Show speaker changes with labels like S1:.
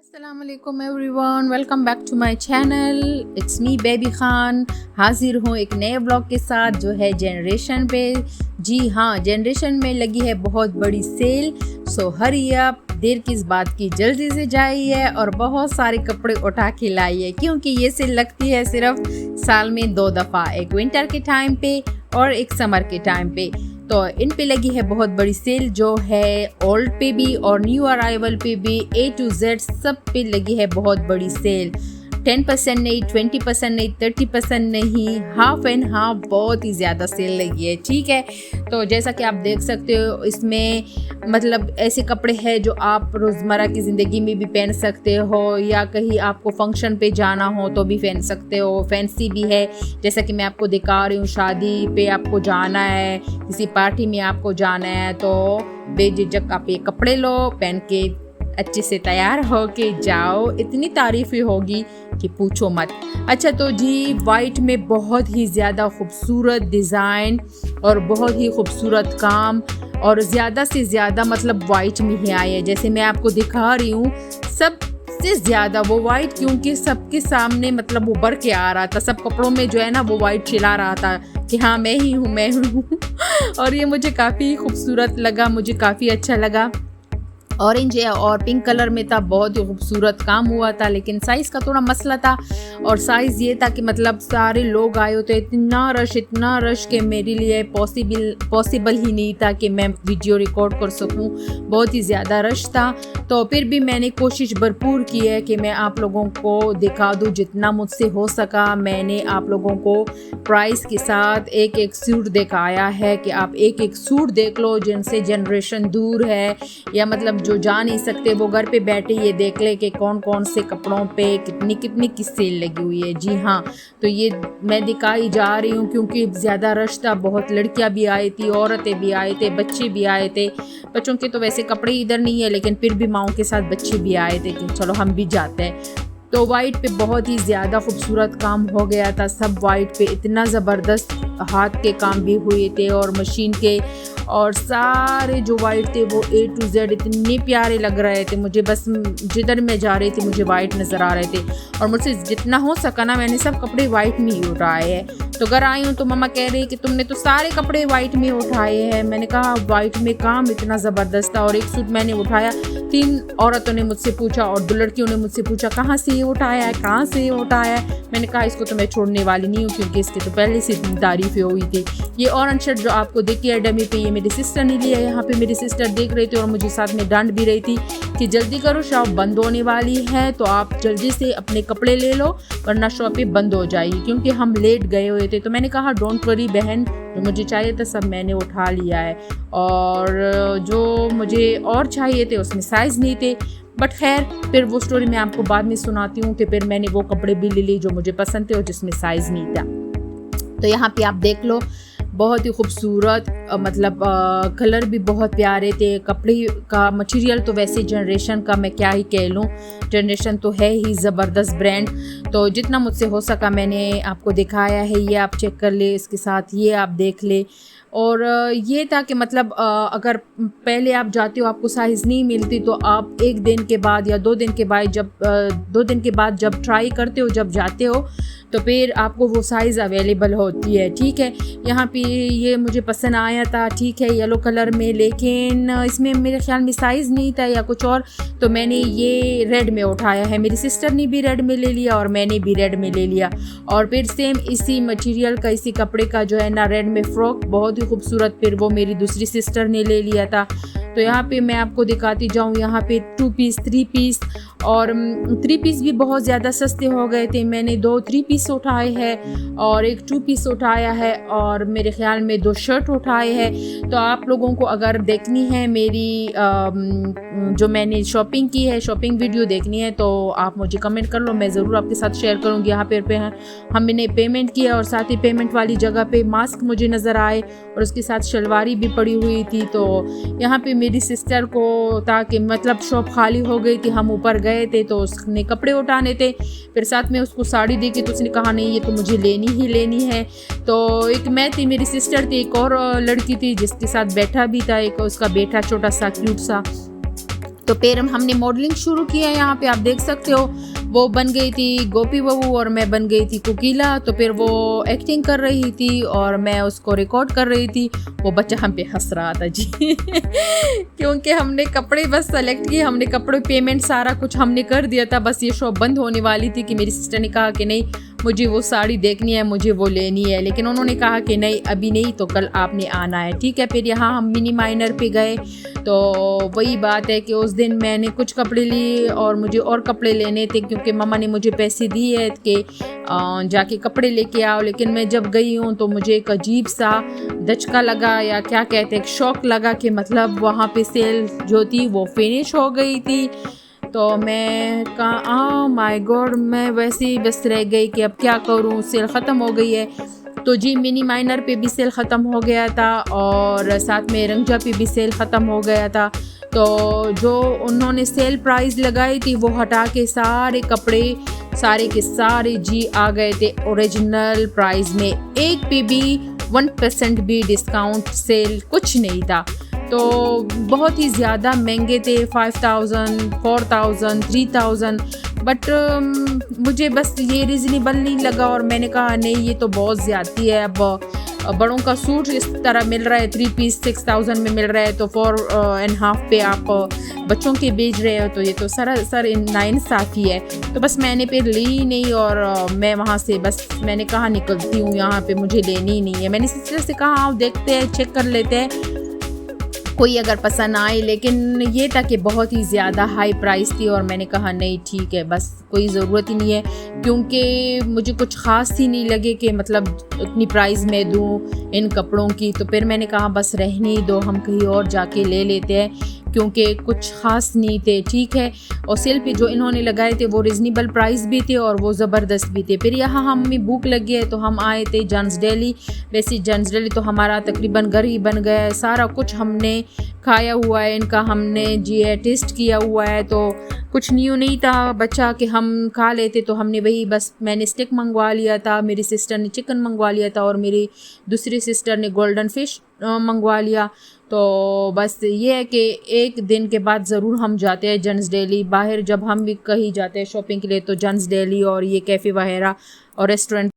S1: अस्सलामुअलैकुम everyone, welcome back to my channel. It's me baby Khan. हाजिर हूँ एक नए ब्लॉग के साथ जो है जनरेशन पे। जी हाँ, जनरेशन में लगी है बहुत बड़ी सेल। सो हरी अप, देर किस बात की, जल्दी से जाइए और बहुत सारे कपड़े उठा के लाइए, क्योंकि ये सेल लगती है सिर्फ साल में 2 दफ़ा, एक विंटर के टाइम पे और एक समर के टाइम पे। तो इन पे लगी है बहुत बड़ी सेल जो है ओल्ड पे भी और न्यू अराइवल पे भी, A to Z सब पे लगी है बहुत बड़ी सेल। 10% नहीं, 20% नहीं, 30% नहीं, हाफ एंड हाफ, बहुत ही ज़्यादा सेल लगी है। ठीक है, तो जैसा कि आप देख सकते हो इसमें मतलब ऐसे कपड़े हैं जो आप रोज़मर्रा की ज़िंदगी में भी पहन सकते हो या कहीं आपको फंक्शन पे जाना हो तो भी पहन सकते हो। फैंसी भी है, जैसा कि मैं आपको दिखा रही हूँ। शादी पे आपको जाना है, किसी पार्टी में आपको जाना है तो बेझिझक आप ये कपड़े लो, पहन के अच्छे से तैयार हो के जाओ, इतनी तारीफ़ें होगी कि पूछो मत। अच्छा, तो जी वाइट में बहुत ही ज़्यादा खूबसूरत डिज़ाइन और बहुत ही खूबसूरत काम और ज़्यादा से ज़्यादा मतलब वाइट में ही आए हैं। जैसे मैं आपको दिखा रही हूँ सबसे ज़्यादा वो वाइट, क्योंकि सबके सामने मतलब उभर के आ रहा था। सब कपड़ों में जो है ना वो वाइट चिल्ला रहा था कि हाँ मैं ही हूँ, मैं हूँ। और ये मुझे काफ़ी खूबसूरत लगा, मुझे काफ़ी अच्छा लगा। ऑरेंज और पिंक कलर में था, बहुत ही खूबसूरत काम हुआ था, लेकिन साइज़ का थोड़ा मसला था। और साइज़ ये था कि मतलब सारे लोग आए होते, इतना रश कि मेरे लिए पॉसिबल ही नहीं था कि मैं वीडियो रिकॉर्ड कर सकूं। बहुत ही ज़्यादा रश था, तो फिर भी मैंने कोशिश भरपूर की है कि मैं आप लोगों को दिखा दूं जितना मुझसे हो सका। मैंने आप लोगों को प्राइस के साथ एक एक सूट दिखाया है कि आप एक एक सूट देख लो, जिनसे जनरेशन दूर है या मतलब जो जा नहीं सकते वो घर पे बैठे ये देख ले कि कौन कौन से कपड़ों पे कितनी कितनी की सेल लगी हुई है। जी हाँ, तो ये मैं दिखाई जा रही हूँ क्योंकि ज़्यादा रश था। बहुत लड़कियाँ भी आई थी, औरतें भी आए थे, बच्चे भी आए थे। बच्चों के तो वैसे कपड़े इधर नहीं है, लेकिन फिर भी माओं के साथ बच्चे भी आए थे कि चलो हम भी जाते हैं। तो वाइट पे बहुत ही ज़्यादा खूबसूरत काम हो गया था। सब वाइट पे इतना ज़बरदस्त हाथ के काम भी हुए थे और मशीन के, और सारे जो वाइट थे वो A to Z इतने प्यारे लग रहे थे मुझे। बस जिधर मैं जा रही थी मुझे वाइट नज़र आ रहे थे और मुझसे जितना हो सका ना मैंने सब कपड़े वाइट में ही उठाए हैं। तो घर आई हूँ तो मम्मा कह रही कि तुमने तो सारे कपड़े वाइट में उठाए हैं। मैंने कहा वाइट में काम इतना ज़बरदस्त था। और एक सूट मैंने उठाया, 3 औरतों ने मुझसे पूछा और 2 लड़कियों ने मुझसे पूछा कहाँ से ये उठाया है, कहाँ से ये उठाया है। मैंने कहा इसको तो मैं छोड़ने वाली नहीं हूँ, क्योंकि इसके तो पहले से तारीफ़ें हुई थी। ये ऑरेंज शर्ट जो आपको देखी है डमी पे, ये मेरी सिस्टर ने लिया। यहाँ पे मेरी सिस्टर देख रही थी और मुझे साथ में डांट भी रही थी कि जल्दी करो, शॉप बंद होने वाली है, तो आप जल्दी से अपने कपड़े ले लो वरना शॉप भी बंद हो जाएगी, क्योंकि हम लेट गए हुए थे। तो मैंने कहा डोंट वरी बहन, जो मुझे चाहिए था सब मैंने उठा लिया है, और जो मुझे और चाहिए थे उसमें साइज़ नहीं थे। बट खैर, फिर वो स्टोरी मैं आपको बाद में सुनाती हूँ कि फिर मैंने वो कपड़े भी ले लिए जो मुझे पसंद थे और जिसमें साइज़ नहीं था। तो यहाँ पे आप देख लो, बहुत ही खूबसूरत मतलब कलर भी बहुत प्यारे थे। कपड़े का मटेरियल तो वैसे जनरेशन का मैं क्या ही कह लूँ, जनरेशन तो है ही ज़बरदस्त ब्रांड। तो जितना मुझसे हो सका मैंने आपको दिखाया है। ये आप चेक कर ले, इसके साथ ये आप देख ले। और ये था कि मतलब अगर पहले आप जाते हो आपको साइज़ नहीं मिलती तो आप 1 दिन के बाद या 2 दिन के बाद जब ट्राई करते हो, जब जाते हो तो फिर आपको वो साइज़ अवेलेबल होती है। ठीक है, यहाँ पे ये मुझे पसंद आया था, ठीक है, येलो कलर में, लेकिन इसमें मेरे ख्याल में साइज़ नहीं था या कुछ और, तो मैंने ये रेड में उठाया है। मेरी सिस्टर ने भी रेड में ले लिया और मैंने भी रेड में ले लिया। और फिर सेम इसी मटेरियल का, इसी कपड़े का जो है ना रेड में फ्रॉक बहुत ही खूबसूरत, फिर वो मेरी दूसरी सिस्टर ने ले लिया था। तो यहाँ पे मैं आपको दिखाती जाऊँ, यहाँ पे 2 पीस 3 पीस, और 3 पीस भी बहुत ज़्यादा सस्ते हो गए थे। मैंने 2 3 पीस उठाए हैं और एक 2 पीस उठाया है और मेरे ख्याल में 2 शर्ट उठाए हैं। तो आप लोगों को अगर देखनी है मेरी जो मैंने शॉपिंग की है, शॉपिंग वीडियो देखनी है, तो आप मुझे कमेंट कर लो, मैं ज़रूर आपके साथ शेयर करूँगी। यहाँ पे हमने पेमेंट किया और साथ ही पेमेंट वाली जगह पे मास्क मुझे नज़र आए और उसके साथ शलवारी भी पड़ी हुई थी। तो यहाँ पे मेरी सिस्टर को था कि मतलब शॉप खाली हो गई थी, हम ऊपर गए थे तो उसने कपड़े उठाने थे, फिर साथ में उसको साड़ी देखी तो उसने कहा नहीं ये तो मुझे लेनी ही लेनी है। तो एक मैं थी, मेरी सिस्टर थी, एक और लड़की थी जिसके साथ बैठा भी था, एक उसका बेटा छोटा सा क्यूट सा। तो फिर हमने मॉडलिंग शुरू किया। यहाँ पे आप देख सकते हो वो बन गई थी गोपी बहू और मैं बन गई थी कोकिला। तो फिर वो एक्टिंग कर रही थी और मैं उसको रिकॉर्ड कर रही थी। वो बच्चा हम पे हंस रहा था जी क्योंकि हमने कपड़े बस सेलेक्ट किए, हमने कपड़े पेमेंट सारा कुछ हमने कर दिया था। बस ये शॉप बंद होने वाली थी कि मेरी सिस्टर ने कहा कि नहीं मुझे वो साड़ी देखनी है, मुझे वो लेनी है, लेकिन उन्होंने कहा कि नहीं अभी नहीं, तो कल आपने आना है, ठीक है। फिर यहाँ हम मिनी माइनर पे गए। तो वही बात है कि उस दिन मैंने कुछ कपड़े लिए और मुझे और कपड़े लेने थे क्योंकि मम्मा ने मुझे पैसे दिए कि जाके कपड़े लेके आओ। लेकिन मैं जब गई हूँ तो मुझे एक अजीब सा धचका लगा या क्या कहते हैं, एक शौक लगा कि मतलब वहाँ पे सेल जो थी वो फिनिश हो गई थी। तो मैं कहा माय गॉड, मैं वैसे ही बस रह गई कि अब क्या करूँ, सेल ख़त्म हो गई है। तो जी मिनी माइनर पे भी सेल ख़त्म हो गया था और साथ में रंगजा पे भी सेल ख़त्म हो गया था। तो जो उन्होंने सेल प्राइस लगाई थी वो हटा के सारे कपड़े सारे के सारे जी आ गए थे ओरिजिनल प्राइस में। एक पे भी 1% भी डिस्काउंट सेल कुछ नहीं था। तो बहुत ही ज़्यादा महंगे थे, 5000, 4000, 3000। बट मुझे बस ये रीज़नेबल नहीं लगा और मैंने कहा नहीं ये तो बहुत ज़्यादती है। अब बड़ों का सूट इस तरह मिल रहा है 3 पीस 6000 में मिल रहा है, तो 4.5 पे आप बच्चों के बेच रहे हो, तो ये तो सर नाइंसाफ़ी है। तो बस मैंने फिर ली नहीं और मैं वहाँ से बस मैंने कहा निकलती हूँ, यहाँ पे मुझे लेनी ही नहीं है। मैंने सिस्टर से कहा आओ देखते हैं, चेक कर लेते हैं कोई अगर पसंद आए, लेकिन ये था कि बहुत ही ज़्यादा हाई प्राइस थी और मैंने कहा नहीं ठीक है बस कोई ज़रूरत ही नहीं है, क्योंकि मुझे कुछ ख़ास ही नहीं लगे कि मतलब उतनी प्राइस में दूँ इन कपड़ों की। तो फिर मैंने कहा बस रहने ही दो, हम कहीं और जाके ले लेते हैं क्योंकि कुछ ख़ास नहीं थे, ठीक है। और सेल पे जो इन्होंने लगाए थे वो रीज़नेबल प्राइस भी थे और वो ज़बरदस्त भी थे। फिर यहाँ हमें भूख लगी है तो हम आए थे जॉन्स डेली। वैसे जॉन्स डेली तो हमारा तकरीबन घर ही बन गया है, सारा कुछ हमने खाया हुआ है, इनका हमने जी टेस्ट किया हुआ है। तो कुछ न्यू नहीं था बच्चा कि हम खा लेते, तो हमने वही बस मैंने स्टेक मंगवा लिया था, मेरी सिस्टर ने चिकन मंगवा लिया था और मेरी दूसरी सिस्टर ने गोल्डन फिश मंगवा लिया। तो बस ये है कि एक दिन के बाद ज़रूर हम जाते हैं जॉन्स डेली। बाहर जब हम भी कहीं जाते हैं शॉपिंग के लिए तो जॉन्स डेली और ये कैफ़े वगैरह और रेस्टोरेंट